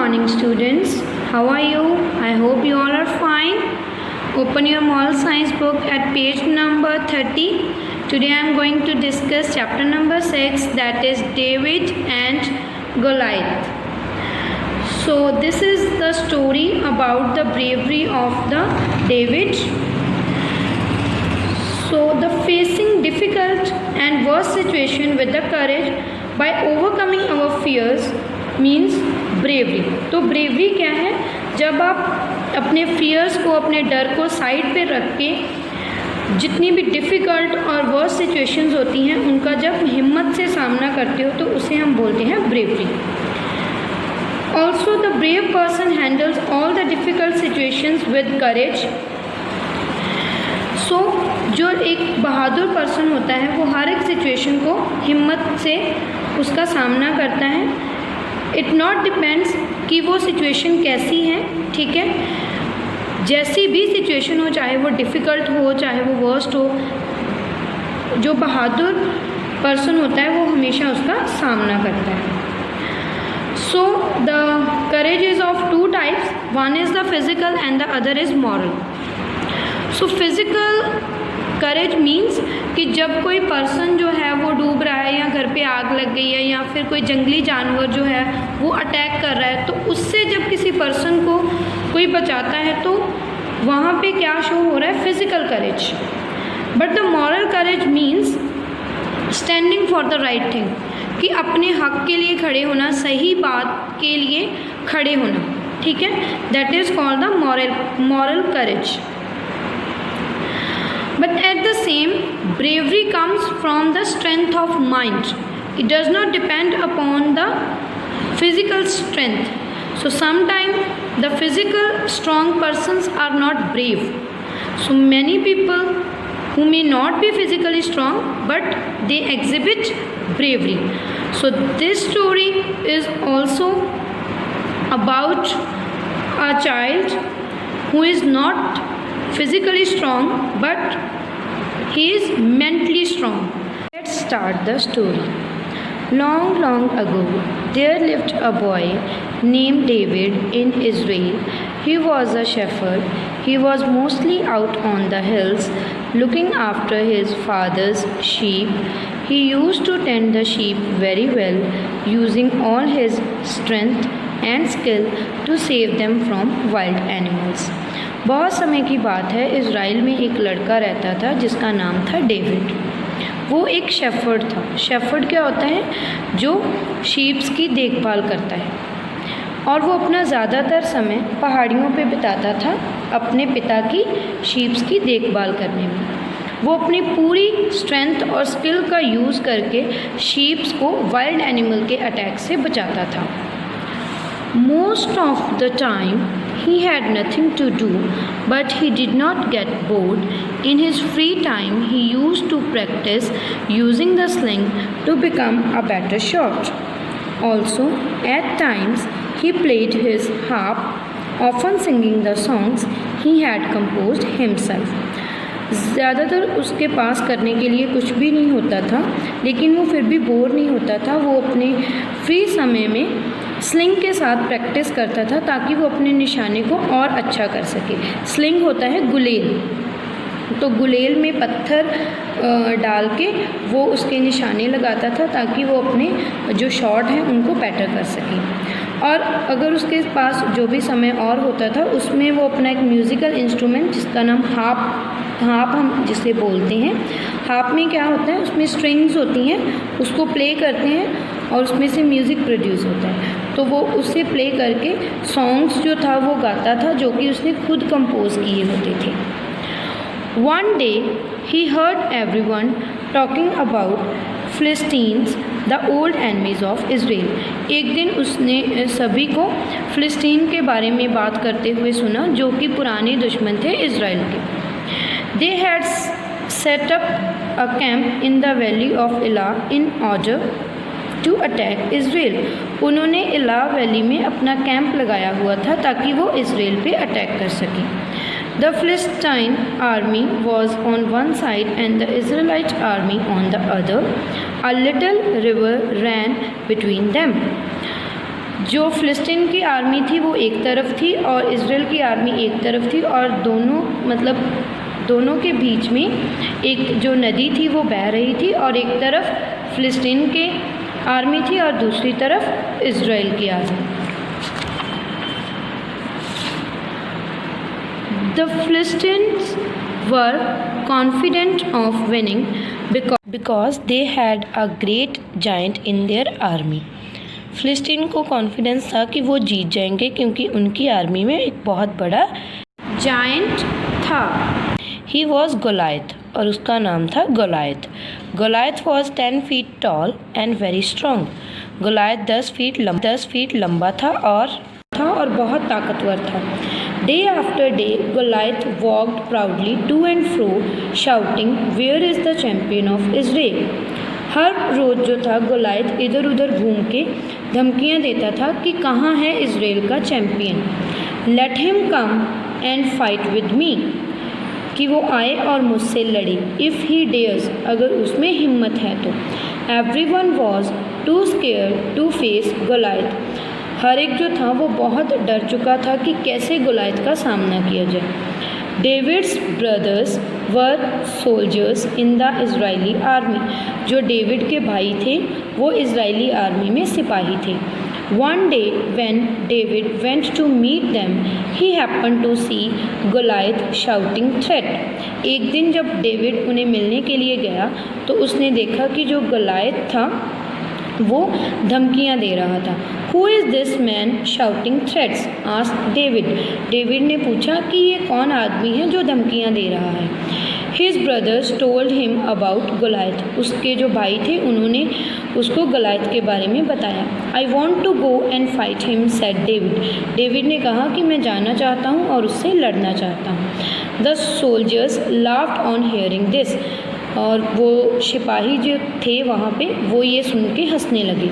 morning, students. How are you? I hope you all are fine. Open your moral science book at page number 30. Today I am going to discuss chapter number 6, that is David and Goliath. So this is the story about the bravery of the David. So the facing difficult and worse situation with the courage by overcoming our fears means bravery. तो bravery क्या है? जब आप अपने fears को, अपने डर को साइड पे रख के जितनी भी डिफ़िकल्ट और वर्स्ट सिचुएशंस होती हैं उनका जब हिम्मत से सामना करते हो तो उसे हम बोलते हैं bravery. Also the brave person handles all the difficult situations with courage. So जो एक बहादुर पर्सन होता है वो हर एक सिचुएशन को हिम्मत से उसका सामना करता है. इट नॉट डिपेंड्स कि वो सिचुएशन कैसी है, ठीक है. जैसी भी सिचुएशन हो, चाहे वो डिफ़िकल्ट हो, चाहे वो वर्स्ट हो, जो बहादुर पर्सन होता है वो हमेशा उसका सामना करता है. So the courage is of two types. One is the physical and the other is moral. So physical courage means कि जब कोई पर्सन जो है वो डूब रहा है या घर पे आग लग गई है या फिर कोई जंगली जानवर जो है वो अटैक कर रहा है, तो उससे जब किसी पर्सन को कोई बचाता है तो वहाँ पे क्या शो हो रहा है? Physical courage. But the moral courage means standing for the right thing, कि अपने हक के लिए खड़े होना, सही बात के लिए खड़े होना, ठीक है. That is called the moral courage. But at the same, bravery comes from the strength of mind. It does not depend upon the physical strength. So sometimes the physical strong persons are not brave. So many people who may not be physically strong but they exhibit bravery. So this story is also about a child who is not physically strong but he is mentally strong. Let's start the story. Long ago there lived a boy named David in Israel. He was a shepherd. He was mostly out on the hills looking after his father's sheep. He used to tend the sheep very well, using all his strength and skill to save them from wild animals. बहुत समय की बात है, Israel में एक लड़का रहता था जिसका नाम था डेविड. वो एक शेफर्ड था. शेफर्ड क्या होता है? जो शीप्स की देखभाल करता है. और वो अपना ज़्यादातर समय पहाड़ियों पे बिताता था अपने पिता की शीप्स की देखभाल करने में. वो अपनी पूरी स्ट्रेंथ और स्किल का यूज़ करके शीप्स को वाइल्ड एनिमल के अटैक से बचाता था. Most of the time he had nothing to do, but he did not get bored. In his free time he used to practice using the sling to become a better shot. Also, at times he played his harp, often singing the songs he had composed himself. ज़्यादातर उसके पास करने के लिए कुछ भी नहीं होता था, लेकिन वो फिर भी बोर नहीं होता था. वो अपने फ्री समय में स्लिंग के साथ प्रैक्टिस करता था ताकि वो अपने निशाने को और अच्छा कर सके. स्लिंग होता है गुलेल, तो गुलेल में पत्थर डाल के वो उसके निशाने लगाता था ताकि वो अपने जो शॉट हैं उनको बेटर कर सके. और अगर उसके पास जो भी समय और होता था उसमें वो अपना एक म्यूज़िकल इंस्ट्रूमेंट जिसका नाम हार्प हम जिसे बोलते हैं. हार्प में क्या होता है? उसमें स्ट्रिंग्स होती हैं, उसको प्ले करते हैं और उसमें से म्यूज़िक प्रोड्यूस होता है. तो वो उससे प्ले करके सॉन्ग्स जो था वो गाता था जो कि उसने खुद कंपोज किए होते थे. One day he heard everyone talking about Philistines, the old enemies of Israel. एक दिन उसने सभी को फ़िलिस्तीन के बारे में बात करते हुए सुना जो कि पुराने दुश्मन थे इज़राइल के. They had set up a camp in the valley of Elah in order to attack Israel. उन्होंने इला वैली में अपना कैंप लगाया हुआ था ताकि वो इज़राइल पे अटैक कर सकें. The Philistine army was on one side and the Israelite army on the other. A little river ran between them. जो फ़िलिस्तीन की आर्मी थी वो एक तरफ थी और इज़राइल की आर्मी एक तरफ थी, और दोनों के बीच में एक जो नदी थी वो बह रही थी, और एक तरफ फ़िलिस्तीन के आर्मी थी और दूसरी तरफ इज़राइल की army. The Philistines were confident of winning because they had a great giant in their army. Philistine को कॉन्फिडेंस था कि वो जीत जाएंगे क्योंकि उनकी आर्मी में एक बहुत बड़ा जाइंट था। ही वॉज गोलायत, और उसका नाम था Goliath. Goliath was 10 feet tall and very strong. Goliath 10 feet लंबा था और बहुत ताकतवर था। Day after day Goliath walked proudly to and fro shouting, where is the champion of Israel. हर रोज़ जो था गोलायत इधर उधर घूम के धमकियाँ देता था कि कहाँ है इज़राइल का champion. Let him come and fight with me, कि वो आए और मुझसे लड़े। इफ़ ही डेयर्स, अगर उसमें हिम्मत है तो। Everyone was too scared to face Goliath. हर एक जो था वो बहुत डर चुका था कि कैसे गोलायत का सामना किया जाए। David's brothers were soldiers in the Israeli army. जो डेविड के भाई थे वो इज़राइली आर्मी में सिपाही थे। One day when David went to meet them, he happened to see Goliath shouting threat. एक दिन जब डेविड उन्हें मिलने के लिए गया तो उसने देखा कि जो गोलायत था वो धमकियां दे रहा था। Who is this man shouting threats? asked David. David ने पूछा कि ये कौन आदमी है जो धमकियां दे रहा है। His brothers told him about Goliath. उसके जो भाई थे उन्होंने उसको गोलायत के बारे में बताया। I want to go and fight him, said David. David ने कहा कि मैं जाना चाहता हूँ और उससे लड़ना चाहता हूँ। The soldiers laughed on hearing this. और वो सिपाही जो थे वहाँ पे वो ये सुन के हंसने लगे।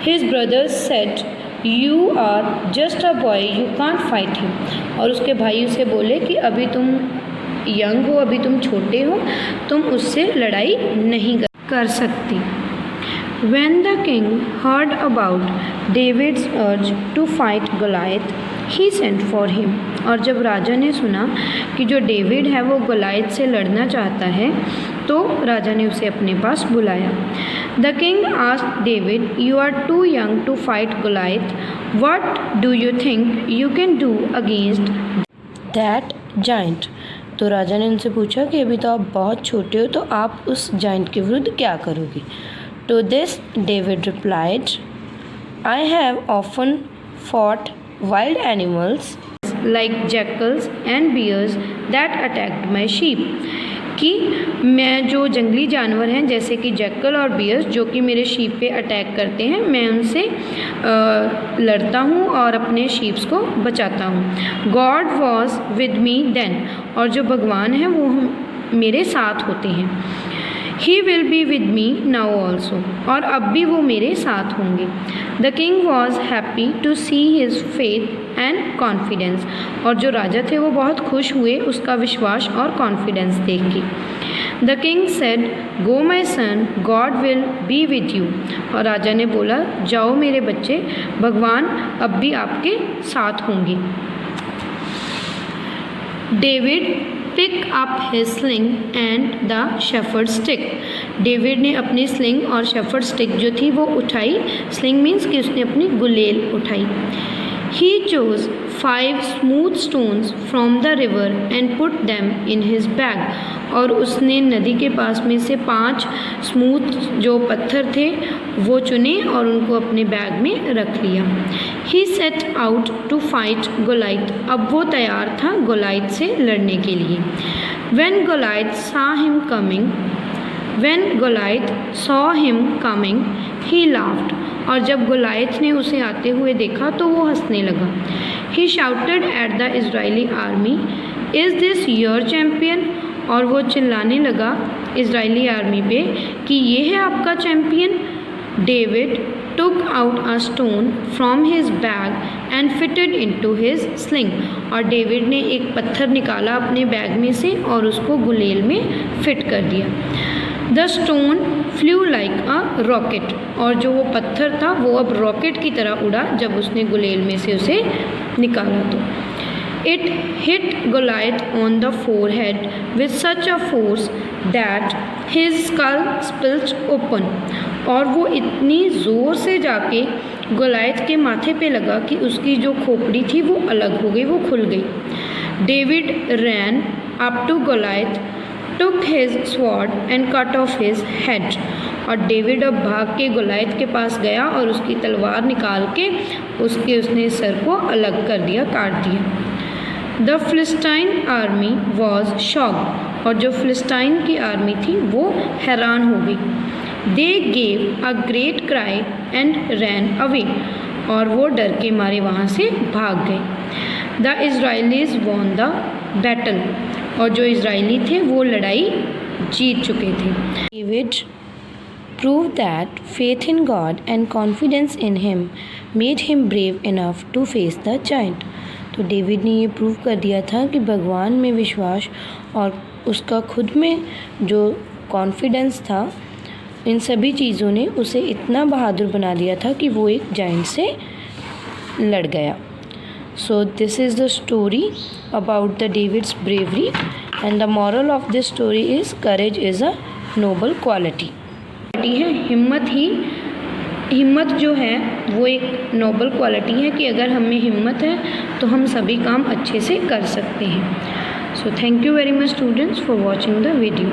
His brothers said, You are just a boy, you can't fight him. और उसके भाई उसे बोले कि अभी तुम यंग हो, अभी तुम छोटे हो, तुम उससे लड़ाई नहीं कर सकती। When the king heard about David's urge to fight Goliath, he sent for him. और जब राजा ने सुना कि जो डेविड है वो गोलायत से लड़ना चाहता है तो राजा ने उसे अपने पास बुलाया। The king asked David, You are too young to fight Goliath. What do you think you can do against that giant? तो राजा ने उनसे पूछा कि अभी तो आप बहुत छोटे हो, तो आप उस जाइंट के विरुद्ध क्या करोगे। To this David replied, I have often fought wild animals like jackals and bears that attacked my sheep. कि मैं जो जंगली जानवर हैं जैसे कि जैकल और बियर्स जो कि मेरे शीप पे अटैक करते हैं, मैं उनसे लड़ता हूँ और अपने शीप्स को बचाता हूँ। God was with me then, और जो भगवान हैं वो मेरे साथ होते हैं। He will be with me now also, और अब भी वो मेरे साथ होंगे। The king was happy to see his faith and confidence, और जो राजा थे वो बहुत खुश हुए उसका विश्वास और कॉन्फिडेंस देख के। The king said, go my son, God will be with you. और राजा ने बोला, जाओ मेरे बच्चे, भगवान अब भी आपके साथ होंगे। David pick up his sling and the shepherd stick. David ने अपनी स्लिंग और शेफर्ड स्टिक जो थी वो उठाई। स्लिंग मीन्स कि उसने अपनी गुलेल उठाई। He chose 5 smooth stones from the river and put them in his bag, और उसने नदी के पास में से 5 स्मूथ जो पत्थर थे वो चुने और उनको अपने बैग में रख लिया। ही set out to fight Goliath, अब वो तैयार था गोलायत से लड़ने के लिए। When Goliath saw him coming, he laughed. और जब गोलायत ने उसे आते हुए देखा तो वो हंसने लगा। He shouted at the Israeli army, Is this your champion? और वो चिल्लाने लगा इजरायली आर्मी पे कि ये है आपका champion. David took out a stone from his bag and fitted into his sling. और डेविड ने एक पत्थर निकाला अपने बैग में से और उसको गुलेल में फिट कर दिया। The stone flu like a rocket, और जो वो पत्थर था वो अब रॉकेट की तरह उड़ा जब उसने गुलेल में से उसे निकाला तो। It hit Goliath on the forehead with such a force that his skull split open, और वो इतनी ज़ोर से जाके गोलायत के माथे पे लगा कि उसकी जो खोपड़ी थी वो अलग हो गई, वो खुल गई। David ran up to Goliath, took his sword and cut off his head, और डेविड अब भाग के गोलायत के पास गया और उसकी तलवार निकाल के उसने सर को अलग कर दिया, काट दिया। The Philistine army was shocked, और जो फिलिस्टाइन की आर्मी थी वो हैरान हो गई। They gave a great cry and ran away, और वो डर के मारे वहाँ से भाग गए। द इज़राइलीज़ वॉन द बैटल, और जो इज़राइली थे वो लड़ाई जीत चुके थे। David proved that faith in God and confidence in him made him brave enough to face the giant. तो डेविड ने ये प्रूव कर दिया था कि भगवान में विश्वास और उसका खुद में जो कॉन्फिडेंस था, इन सभी चीज़ों ने उसे इतना बहादुर बना दिया था कि वो एक जाइंट से लड़ गया। So this is the story about the David's bravery, and the moral of this story is courage is a Nobel quality है। हिम्मत जो है वो एक नोबल क्वालिटी है कि अगर हमें हिम्मत है तो हम सभी काम अच्छे से कर सकते हैं। So thank you very much students for watching the video.